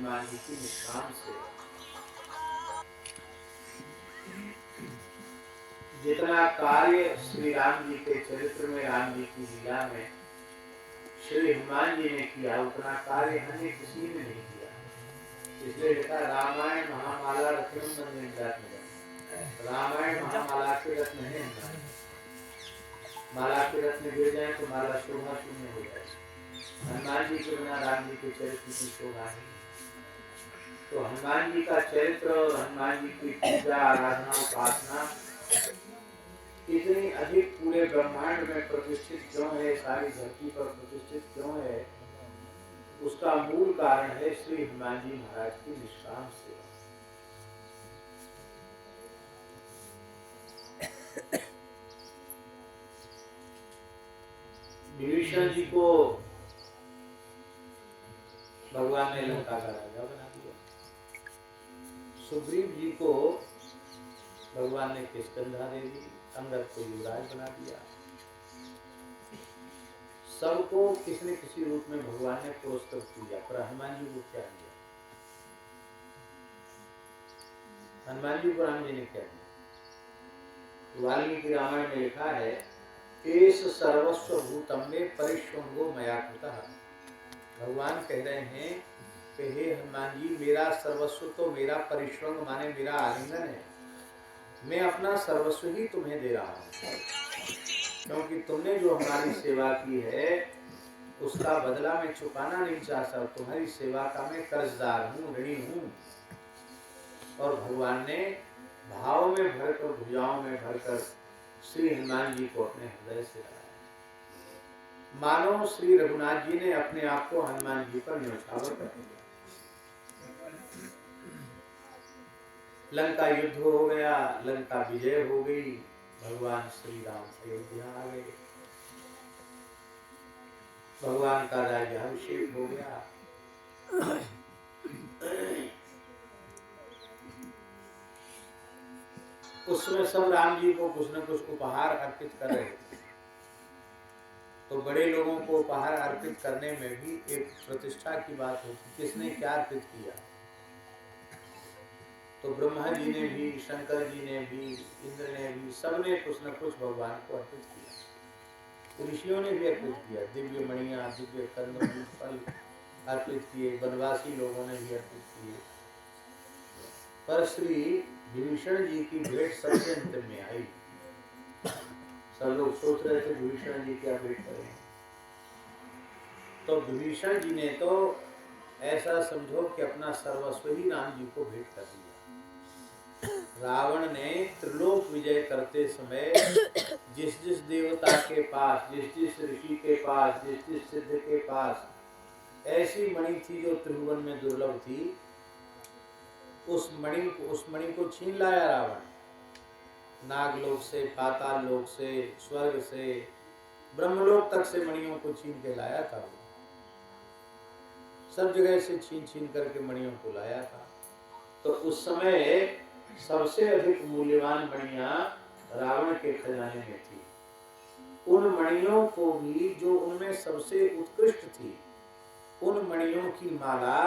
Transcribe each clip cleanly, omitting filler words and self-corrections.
हनुमान जी की निष्काम सेवा। जितना कार्य श्री राम जी के चरित्र में, राम जी की लीला में श्री हनुमान जी ने किया, उतना कार्य अन्य किसी ने नहीं किया। इसलिए लिखा रामायण महामाला रत्नम बंधन जात में। रामायण महामाला के रत्न है। माला के रत्न गिर जाए तो माला शोभा शून्य हो जाए। हनुमान जी के बिना राम जी के चरित्र की शोभा नहीं। तो हनुमान जी का चरित्र, हनुमान जी की पूजा आराधना उपासना इतनी अधिक पूरे ब्रह्मांड में प्रतिष्ठित क्यों है, सारी धरती पर प्रतिष्ठित क्यों है, उसका मूल कारण है श्री हनुमान जी महाराज की निष्काम सेवा। विभीषण जी को भगवान ने लंका का राजा बना दिया। सुग्रीव जी को भगवान ने किष्किंधा दे दी, अंगद को युवराज बना दिया। सबको किसी न किसी रूप में भगवान ने पुरस्कृत किया, पर हनुमान जी को क्या दिया? हनुमान जी को राम जी ने क्या दिया? वाल्मीकि रामायण में लिखा है, एष सर्वस्व भूतम में परिश्वंगो मया कृतः। भगवान कह रहे हैं कि हे हनुमान जी, मेरा सर्वस्व तो मेरा परिश्वंग माने मेरा आलिंगन है। मैं अपना सर्वस्व ही तुम्हें दे रहा हूँ, क्योंकि तुमने जो हमारी सेवा की है उसका बदला मैं चुकाना नहीं चाहता। तुम्हारी सेवा का मैं कर्जदार हूँ, ऋणी हूँ। और भगवान ने भाव में भरकर, भुजाओं में भरकर श्री हनुमान जी को अपने हृदय से लगाया। मानो श्री रघुनाथ जी ने अपने आप को हनुमान जी पर न्यौछावर कर दिया। लंका युद्ध हो गया, लंका विजय हो गई, भगवान श्री राम अयोध्या आ गए, भगवान का राज्याभिषेक हो गया। उसमें सब राम जी को कुछ न कुछ उपहार अर्पित कर रहे थे। तो बड़े लोगों को उपहार अर्पित करने में भी एक प्रतिष्ठा की बात होती, किसने क्या अर्पित किया। तो ब्रह्मा जी ने भी, शंकर जी ने भी, इंद्र ने भी, सबने कुछ न कुछ भगवान को अर्पित किया। ऋषियों ने भी अर्पित किया, दिव्य मणियां, दिव्य कंदमूल फल अर्पित किए, वनवासी लोगों ने भी अर्पित किए। पर श्री विभीषण जी की भेंट सबसे अंतिम में आई। सब लोग सोच रहे थे विभीषण जी क्या भेंट करें, तो विभीषण जी ने तो ऐसा समझो कि अपना सर्वस्व ही राम जी को भेंट कर दिया। रावण ने त्रिलोक विजय करते समय जिस जिस देवता के पास, जिस जिस ऋषि के पास, जिस जिस सिद्ध के पास ऐसी मणि थी जो त्रिभुवन में दुर्लभ थी, उस मणि को छीन लाया रावण। नागलोक से, पाताल लोक से, स्वर्ग से, ब्रह्मलोक तक से मणियों को छीन के लाया था। सब जगह से छीन छीन करके मणियों को लाया था। तो उस समय सबसे अधिक मूल्यवान मणियां रावण के खजाने में थी। उन मणियों को भी, जो उनमें सबसे उत्कृष्ट थी, उन मणियों की माला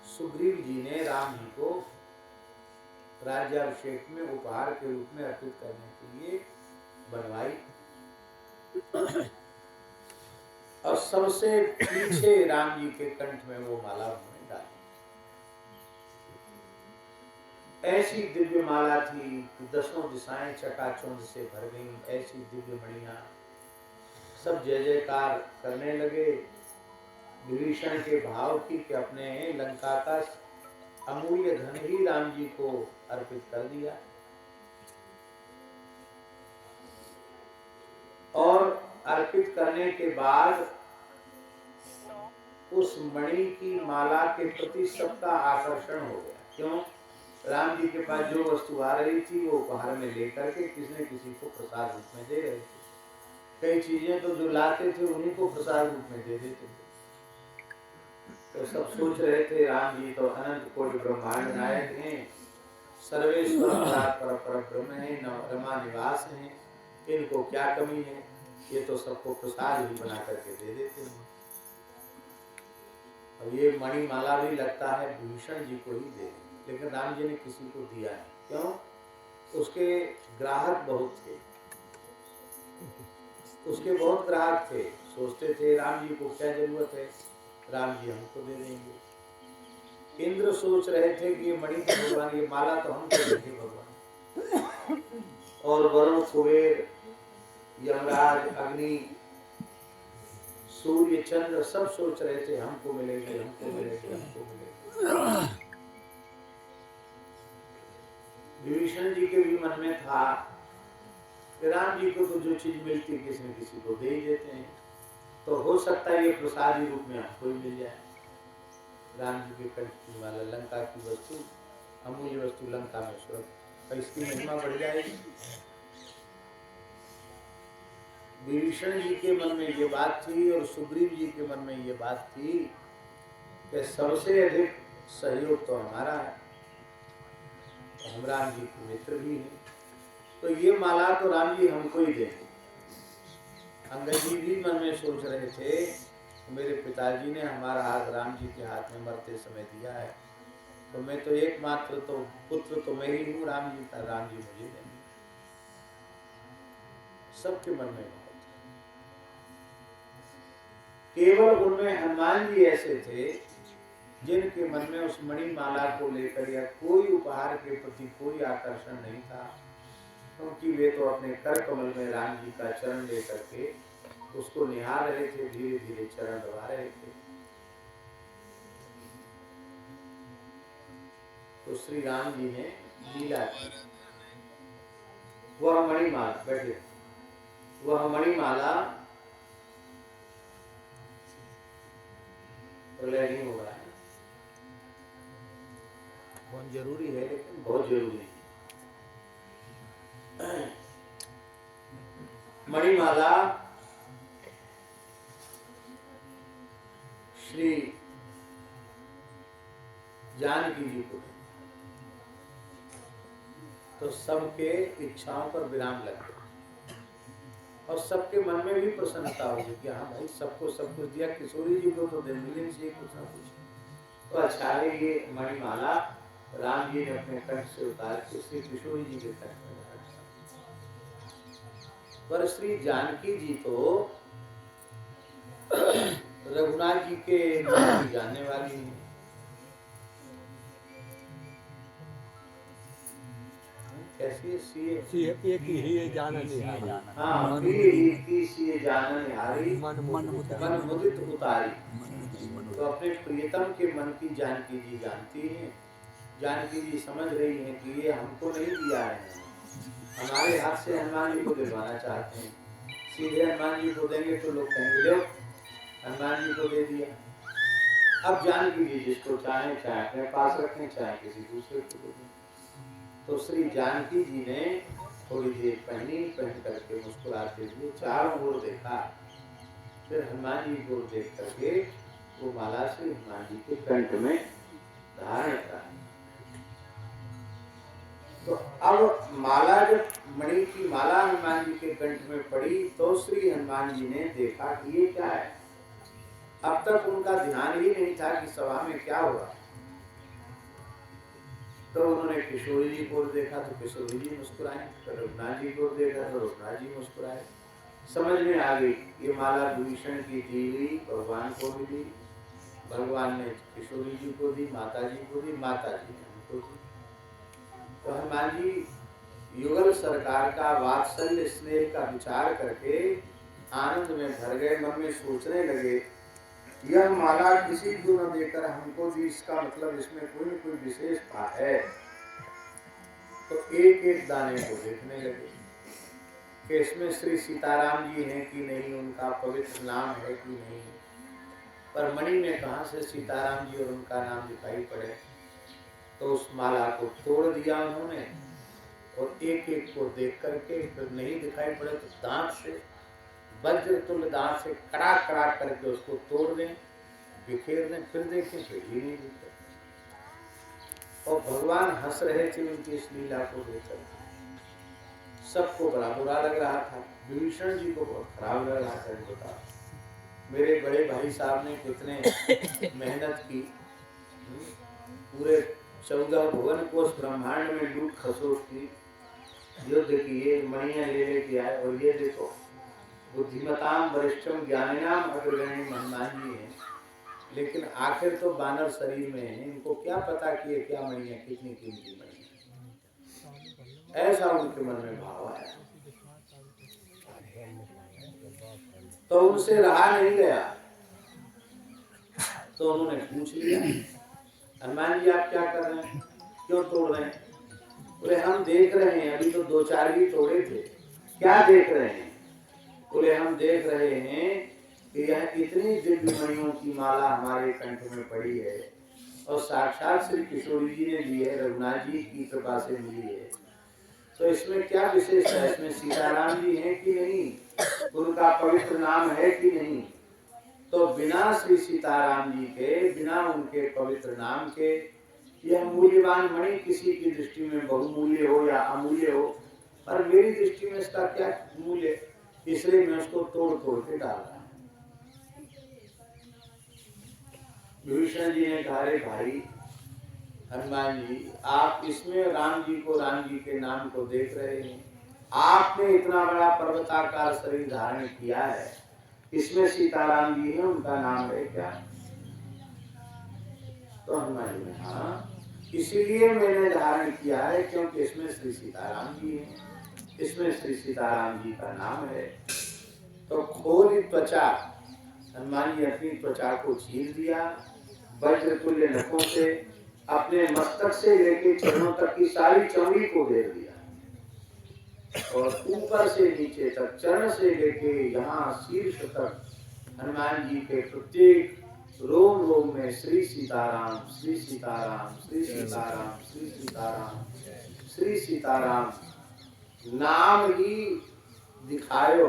सुग्रीव जी ने राम जी को राज्याभिषेक में उपहार के रूप में अर्पित करने के लिए बनवाई। और सबसे पीछे राम जी के कंठ में वो माला उन्होंने डाली। ऐसी दिव्य माला थी कि दसों दिशाएं चकाचौंध से भर गईं। ऐसी दिव्य मणियां, सब जय जयकार करने लगे। विभीषण के भाव थी कि अपने लंका का अमूल्य धन ही राम जी को अर्पित कर दिया। और अर्पित करने के बाद उस मणि की माला के प्रति सबका आकर्षण हो गया। क्यों? राम जी के पास जो वस्तु आ रही थी वो उपहार में लेकर के किसी न किसी को प्रसाद रूप में दे रहे थे। कई चीजें तो जो लाते थे उन्हीं को प्रसाद रूप में दे देते थे। तो सब सोच रहे थे राम जी तो अनंत कोटि ब्रह्मांड नायक हैं, सर्वेश्वर पर ब्रह्म है, रमा निवास है, इनको क्या कमी है, ये तो सबको प्रसाद ही बना करके दे देते हैं। अब ये मणिमाला भी लगता है विभीषण जी को ही दे, लेकिन राम जी ने किसी को दिया नहीं। क्यों? उसके ग्राहक बहुत थे, उसके बहुत ग्राहक थे। सोचते थे राम जी को क्या जरूरत है, राम जी हमको दे देंगे। इंद्र सोच रहे थे कि ये मणि तो भगवान, ये माला तो हमको देंगे भगवान। और वरुण, कुबेर, यमराज, अग्नि, सूर्य, चंद्र सब सोच रहे थे हमको मिलेगी, हमको मिलेगी, हमको मिलेगी। विभीषण जी के भी मन में था कि राम जी को तो जो चीज मिलती किसी न किसी को दे ही देते हैं, तो हो सकता है ये प्रसादी रूप में हमको ही मिल जाए। राम जी के कंठ वाला लंका की वस्तु, अमूल्य वस्तु लंका में सुरक्षित, और इसकी महिमा बढ़ जाएगी। विभीषण जी के मन में ये बात थी और सुग्रीव जी के मन में ये बात थी कि सबसे अधिक सहयोग तो हमारा है, हम राम जी के मित्र भी हैं, तो ये माला तो राम जी हमको ही देंगे। अंगद जी भी मन में सोच रहे थे मेरे पिताजी ने हमारा हाथ राम जी के हाथ में मरते समय दिया है, तो मैं तो एकमात्र तो पुत्र तो मैं ही हूँ राम जी का, राम जी मुझे देंगे। सबके मन में बहुत, केवल उनमें हनुमान जी ऐसे थे जिनके मन में उस मणिमाला को लेकर या कोई उपहार के प्रति कोई आकर्षण नहीं था, क्योंकि वे तो अपने कर कमल में राम जी का चरण लेकर के उसको निहार रहे थे, धीरे धीरे चरण दबा रहे थे। तो श्री राम जी ने लीला की, वह मणिमाला, बैठे, वह मणिमाला प्रलय नहीं हो रहा है, बहुत जरूरी है, लेकिन बहुत जरूरी है। मणिमाला श्री जानकी जी को, तो सबके इच्छाओं पर विराम लग गया और सबके मन में भी प्रसन्नता होगी कि हाँ भाई सबको सब कुछ दिया, किशोरी जी को तो मिलने चाहिए कुछ ना कुछ। तो अच्छा है ये मणिमाला राम जी ने अपने कंठ से उतार के श्री किशोरी जी के कंठ में रखा। पर श्री जानकी जी तो रघुनाथ जी के जानने वाली है, कैसी सी एक ही जानने हारी, हाँ की जानने हारी, मन मुदित उतारी। तो अपने प्रियतम के मन की जानकी जी जानती हैं, जानकी जी समझ रही हैं कि ये हमको नहीं दिया है, हमारे हाथ से हनुमान जी को दिलवाना चाहते हैं, सीधे हनुमान जी को देंगे तो लोग कहेंगे लो हनुमान जी को दे दिया। अब जानकी जी जिसको चाहे चाहे अपने पास रखें, चाहे किसी दूसरे को दे दें। तो श्री जानकी जी ने थोड़ी देर पहन करके मुस्कुराते हुए चारों ओर देखा, फिर हनुमान जी को देख करके वो माला से हनुमान जी के कंठ में धारण करा। तो अब माला, जब मणि की माला हनुमान जी के कंठ में पड़ी तो श्री हनुमान जी ने देखा कि ये क्या है। अब तक उनका ध्यान ही नहीं था कि सभा में क्या हो रहा। तो उन्होंने किशोरी जी को देखा तो किशोरी जी मुस्कुराए, तो रघुनाथ जी को देखा तो रघुनाथ जी मुस्कुराए। समझ में आ गई ये माला विभीषण की दी हुई भगवान को भी दी, भगवान ने किशोरी जी को दी, माता जी को दी, माता जी ने उनको दी। तो हनुमान जी युगल सरकार का वात्सल्य स्नेह का विचार करके आनंद में भर गए, मन में सोचने लगे यह माला किसी को न देकर हमको दी, इसका मतलब इसमें कोई न कोई विशेषता है। तो एक एक दाने को देखने लगे कि इसमें श्री सीताराम जी हैं कि नहीं, उनका पवित्र नाम है कि नहीं, पर मणि में कहाँ से सीताराम जी और उनका नाम दिखाई पड़े। तो उस माला को तोड़ दिया उन्होंने और एक एक को देख करके, फिर नहीं दिखाई पड़े तो दांत से, वज्र तुल्य दांत से कड़ाक कड़ाक करके उसको तोड़ दें, बिखेर दें, फिर देखें फिर भी नहीं दिखते। और भगवान हंस रहे थे उनकी इस लीला को देखकर, सबको बड़ा बुरा लग रहा था, विभीषण जी को बहुत खराब लग रहा था। बता मेरे बड़े भाई साहब ने कितने मेहनत की, पूरे 14 भुवन कोष ब्रह्मांड में लूट खसोट की, युद्ध किए, मणियां ले लेके आए। और ये देखो बुद्धिमताम वरिष्ठम ज्ञानिनाम अग्रगण्य हनुमान जी हैं, लेकिन आखिर तो बानर शरीर में है, इनको क्या पता कि ये क्या मणियां, कितनी कीमती मणियां। ऐसा उनके मन में भाव आया। तो उनसे रहा नहीं गया, तो उन्होंने पूछ लिया, हनुमान जी आप क्या कर रहे हैं, क्यों तोड़ रहे हैं? बोले हम देख रहे हैं, अभी तो 2-4 ही तोड़े थे। क्या देख रहे हैं? बोले हम देख रहे हैं कि यह इतनी दिव्य मणियों की माला हमारे कंठ में पड़ी है और साक्षात श्री किशोरी जी ने ली है, रघुनाथ जी की कृपा से मिली है, तो इसमें क्या विशेष है? इसमें सीताराम जी हैं कि नहीं, उनका पवित्र नाम है कि नहीं? तो बिना श्री सीताराम जी के, बिना उनके पवित्र नाम के यह मूल्यवान मणि किसी की दृष्टि में बहुमूल्य हो या अमूल्य हो, पर मेरी दृष्टि में इसका क्या मूल्य, इसलिए मैं उसको तोड़ तोड़ के डाल रहा हूं। विभीषण जी ने कहा, रे भाई हनुमान जी, आप इसमें राम जी को, राम जी के नाम को देख रहे हैं, आपने इतना बड़ा पर्वताकार शरीर धारण किया है, इसमें सीताराम जी है, उनका नाम है क्या? तो हनुमान जी ने हाँ, इसीलिए मैंने धारण किया है क्योंकि इसमें श्री सीताराम जी हैं, इसमें श्री सीताराम जी का नाम है। तो खोली त्वचा, हनुमान जी अपनी त्वचा को चीर दिया, वज्र तुल्य नखों से अपने मस्तक से लेके चरणों तक की सारी चमड़ी को घेर दिया, और ऊपर से नीचे तक, चरण से लेके यहाँ शीर्ष तक हनुमान जी के प्रत्येक रोम रोम में श्री सीताराम, श्री सीताराम, श्री सीताराम, श्री सीताराम, श्री सीताराम नाम ही दिखायो,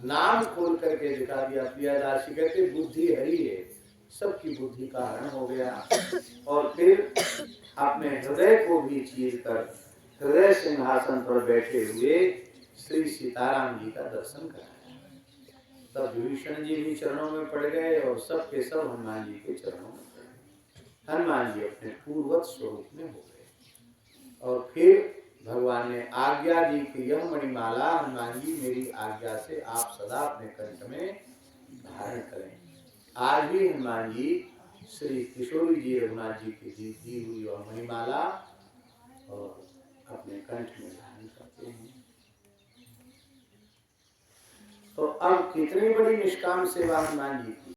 नाम खोल करके दिखा दिया। प्रियदासी कहते बुद्धि हरी है, सबकी बुद्धि का हरण हो गया, और फिर अपने हृदय को भी चीर कर हृदय सिंहासन पर बैठे हुए श्री सीताराम जी का दर्शन कराया। तब विभीषण जी भी चरणों में पड़ गए और सब के सब हनुमान जी के चरणों में पड़ गए। हनुमान जी अपने पूर्वत स्वरूप में हो गए। और फिर भगवान ने आज्ञा दी कि यह मणिमाला हनुमान जी मेरी आज्ञा से आप सदा अपने कंठ में धारण करें। आज भी हनुमान जी श्री किशोरी जी रघुनाथ जी की दी हुई और मणिमाला और अपने कंठ में धारण करते हैं। तो अब कितनी बड़ी निष्काम सेवा हनुमान जी